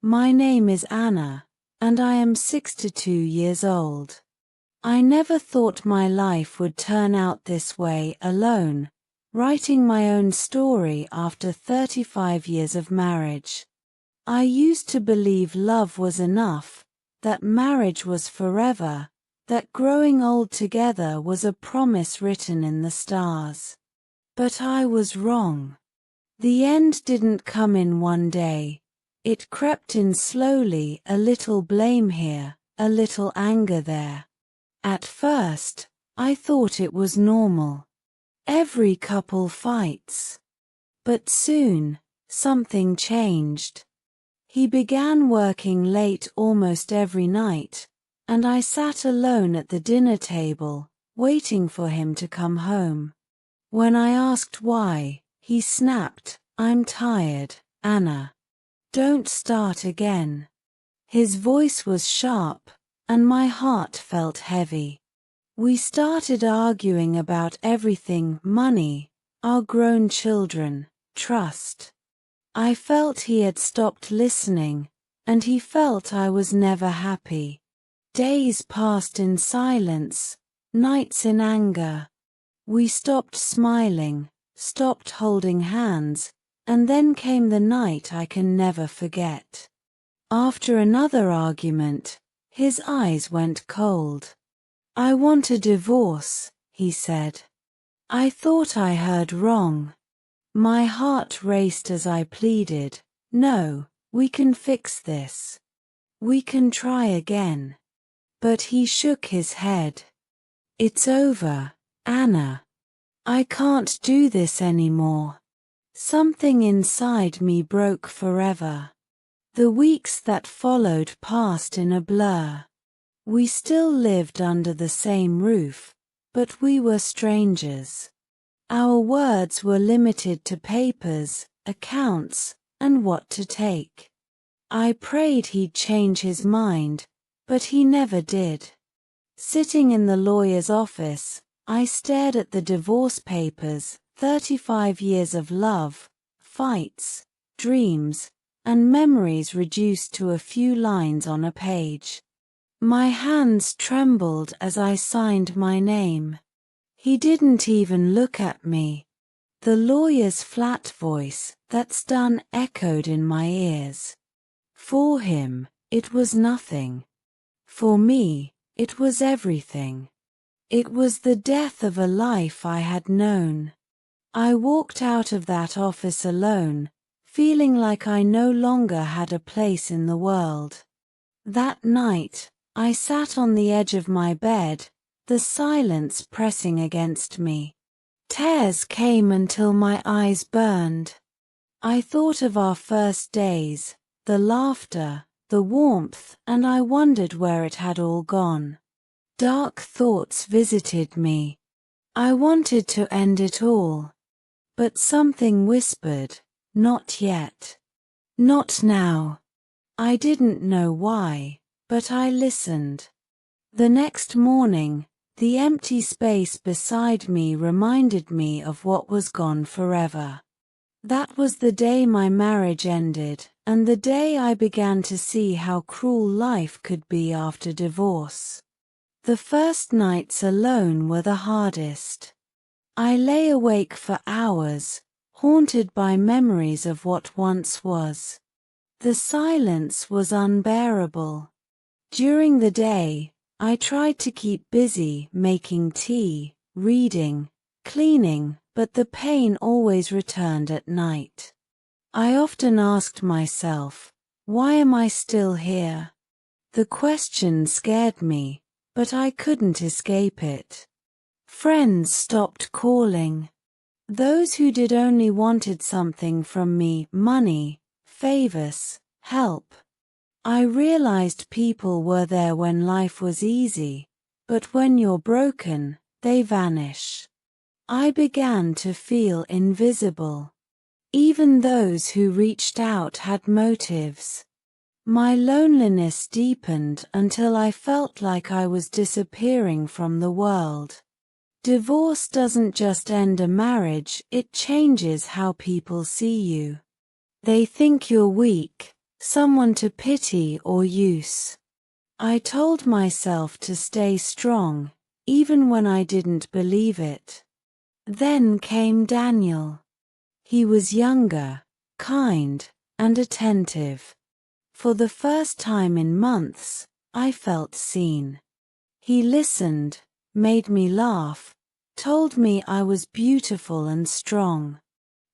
My name is Anna, and I am 62 years old. I never thought my life would turn out this way alone, writing my own story after 35 years of marriage. I used to believe love was enough, that marriage was forever, that growing old together was a promise written in the stars. But I was wrong. The end didn't come in one day. It crept in slowly, a little blame here, a little anger there. At first, I thought it was normal. Every couple fights. But soon, something changed. He began working late almost every night, and I sat alone at the dinner table, waiting for him to come home. When I asked why, he snapped, "I'm tired, Anna. Don't start again." His voice was sharp, and my heart felt heavy. We started arguing about everything: money, our grown children, trust. I felt he had stopped listening, and he felt I was never happy. Days passed in silence, nights in anger. We stopped smiling, stopped holding hands, and then came the night I can never forget. After another argument, his eyes went cold. "I want a divorce," he said. I thought I heard wrong. My heart raced as I pleaded, "No, we can fix this. We can try again." But he shook his head. "It's over, Anna. I can't do this anymore." Something inside me broke forever. The weeks that followed passed in a blur. We still lived under the same roof, but we were strangers. Our words were limited to papers, accounts, and what to take. I prayed he'd change his mind, but he never did. Sitting in the lawyer's office, I stared at the divorce papers: 35 years of love, fights, dreams, and memories reduced to a few lines on a page. My hands trembled as I signed my name. He didn't even look at me. The lawyer's flat voice, "That's done," echoed in my ears. For him, it was nothing. For me, it was everything. It was the death of a life I had known. I walked out of that office alone, feeling like I no longer had a place in the world. That night, I sat on the edge of my bed, the silence pressing against me. Tears came until my eyes burned. I thought of our first days, the laughter, the warmth, and I wondered where it had all gone. Dark thoughts visited me. I wanted to end it all. But something whispered, "Not yet. Not now." I didn't know why, but I listened. The next morning, the empty space beside me reminded me of what was gone forever. That was the day my marriage ended, and the day I began to see how cruel life could be after divorce. The first nights alone were the hardest. I lay awake for hours, haunted by memories of what once was. The silence was unbearable. During the day, I tried to keep busy, making tea, reading, cleaning, but the pain always returned at night. I often asked myself, why am I still here? The question scared me, but I couldn't escape it. Friends stopped calling. Those who did only wanted something from me: money, favors, help. I realized people were there when life was easy, but when you're broken, they vanish. I began to feel invisible. Even those who reached out had motives. My loneliness deepened until I felt like I was disappearing from the world. Divorce doesn't just end a marriage, it changes how people see you. They think you're weak, someone to pity or use. I told myself to stay strong, even when I didn't believe it. Then came Daniel. He was younger, kind, and attentive. For the first time in months, I felt seen. He listened, made me laugh, told me I was beautiful and strong.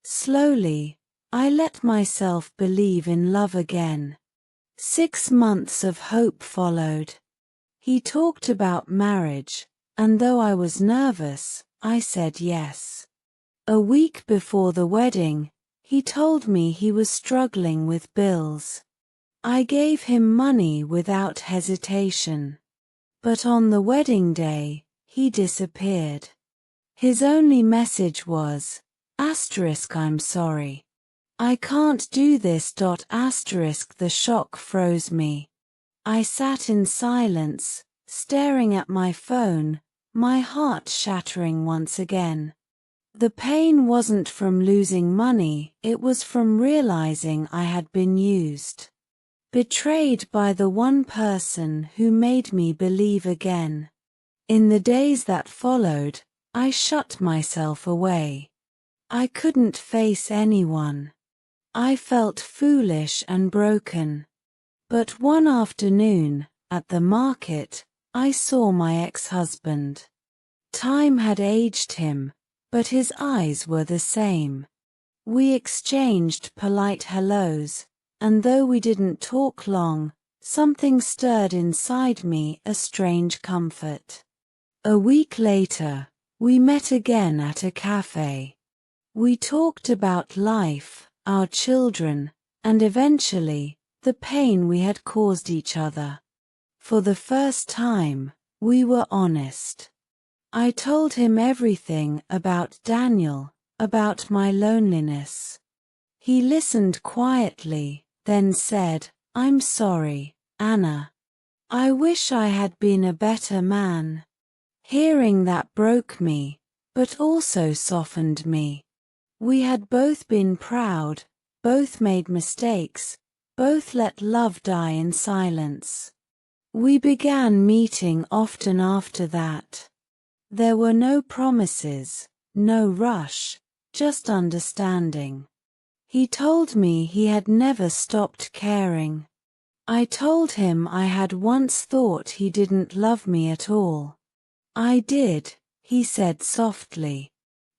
Slowly, I let myself believe in love again. 6 months of hope followed. He talked about marriage, and though I was nervous, I said yes. A week before the wedding, he told me he was struggling with bills. I gave him money without hesitation. But on the wedding day, he disappeared. His only message was, "I'm sorry. I can't do this." The shock froze me. I sat in silence, staring at my phone, my heart shattering once again. The pain wasn't from losing money, it was from realizing I had been used. Betrayed by the one person who made me believe again. In the days that followed, I shut myself away. I couldn't face anyone. I felt foolish and broken. But one afternoon, at the market, I saw my ex-husband. Time had aged him, but his eyes were the same. We exchanged polite hellos, and though we didn't talk long, something stirred inside me, a strange comfort. A week later, we met again at a cafe. We talked about life, our children, and eventually, the pain we had caused each other. For the first time, we were honest. I told him everything about Daniel, about my loneliness. He listened quietly, then said, "I'm sorry, Anna. I wish I had been a better man." Hearing that broke me, but also softened me. We had both been proud, both made mistakes, both let love die in silence. We began meeting often after that. There were no promises, no rush, just understanding. He told me he had never stopped caring. I told him I had once thought he didn't love me at all. "I did," he said softly.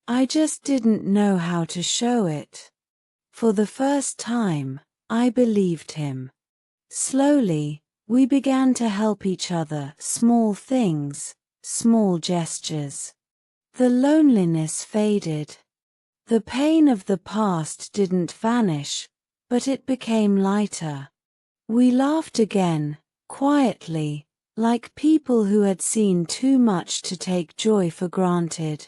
"I just didn't know how to show it." For the first time, I believed him. Slowly, we began to help each other, small things, small gestures. The loneliness faded. The pain of the past didn't vanish, but it became lighter. We laughed again, quietly, like people who had seen too much to take joy for granted.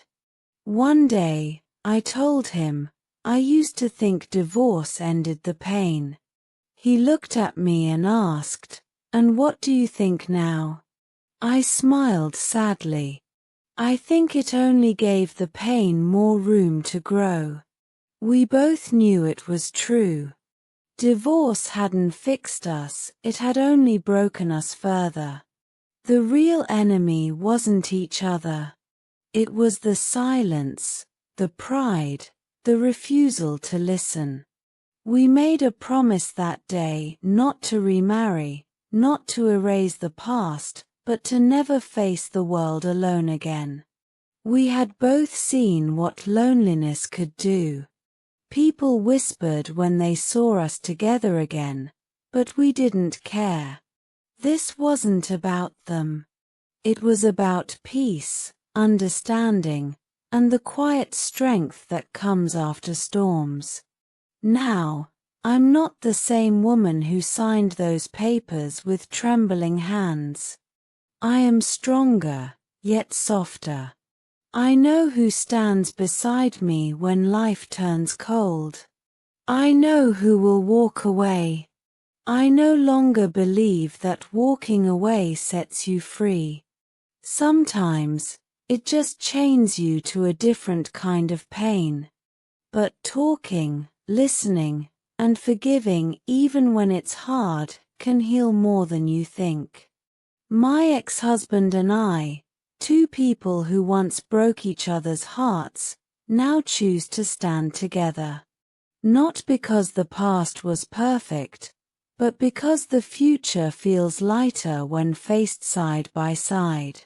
One day, I told him, I used to think divorce ended the pain. He looked at me and asked, "And what do you think now?" I smiled sadly. I think it only gave the pain more room to grow. We both knew it was true. Divorce hadn't fixed us, it had only broken us further. The real enemy wasn't each other. It was the silence, the pride, the refusal to listen. We made a promise that day not to remarry, not to erase the past, but to never face the world alone again. We had both seen what loneliness could do. People whispered when they saw us together again, but we didn't care. This wasn't about them. It was about peace, understanding, and the quiet strength that comes after storms. Now, I'm not the same woman who signed those papers with trembling hands. I am stronger, yet softer. I know who stands beside me when life turns cold. I know who will walk away. I no longer believe that walking away sets you free. Sometimes, it just chains you to a different kind of pain. But talking, listening, And forgiving, even when it's hard, can heal more than you think. My ex-husband and I, two people who once broke each other's hearts, now choose to stand together. Not because the past was perfect, but because the future feels lighter when faced side by side.